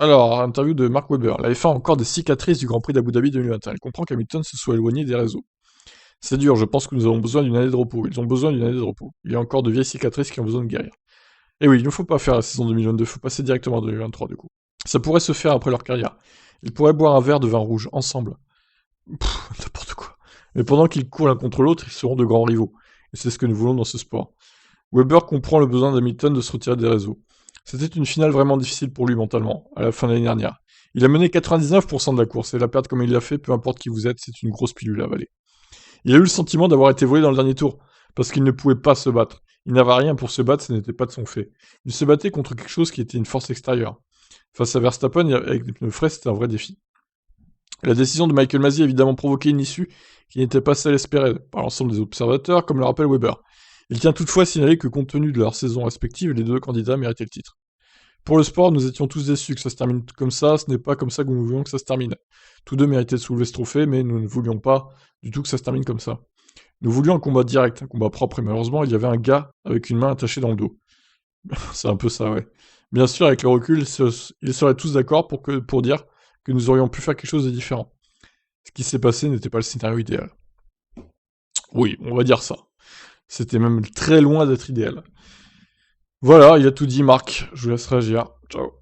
Alors, interview de Mark Webber. La F1 a encore des cicatrices du Grand Prix d'Abu Dhabi 2021. Elle comprend qu'Hamilton se soit éloigné des réseaux. C'est dur, je pense que nous avons besoin d'une année de repos. Ils ont besoin d'une année de repos. Il y a encore de vieilles cicatrices qui ont besoin de guérir. Et oui, il ne faut pas faire la saison 2022, il faut passer directement en 2023 du coup. Ça pourrait se faire après leur carrière. Ils pourraient boire un verre de vin rouge, ensemble. N'importe quoi. Mais pendant qu'ils courent l'un contre l'autre, ils seront de grands rivaux. Et c'est ce que nous voulons dans ce sport. Weber comprend le besoin d'Hamilton de se retirer des réseaux. C'était une finale vraiment difficile pour lui mentalement, à la fin de l'année dernière. Il a mené 99% de la course, et la perdre comme il l'a fait, peu importe qui vous êtes, c'est une grosse pilule à avaler. Il a eu le sentiment d'avoir été volé dans le dernier tour, parce qu'il ne pouvait pas se battre. Il n'avait rien pour se battre, ce n'était pas de son fait. Il se battait contre quelque chose qui était une force extérieure. Face à Verstappen, avec des pneus frais, c'était un vrai défi. La décision de Michael Masi a évidemment provoqué une issue qui n'était pas celle espérée par l'ensemble des observateurs, comme le rappelle Weber. Il tient toutefois à signaler que compte tenu de leur saison respective, les deux candidats méritaient le titre. Pour le sport, nous étions tous déçus que ça se termine comme ça, ce n'est pas comme ça que nous voulions que ça se termine. Tous deux méritaient de soulever ce trophée, mais nous ne voulions pas du tout que ça se termine comme ça. Nous voulions un combat direct, un combat propre, et malheureusement, il y avait un gars avec une main attachée dans le dos. C'est un peu ça, ouais. Bien sûr, avec le recul, ils seraient tous d'accord pour dire que nous aurions pu faire quelque chose de différent. Ce qui s'est passé n'était pas le scénario idéal. Oui, on va dire ça. C'était même très loin d'être idéal. Voilà, il a tout dit, Marc. Je vous laisse réagir. Ciao.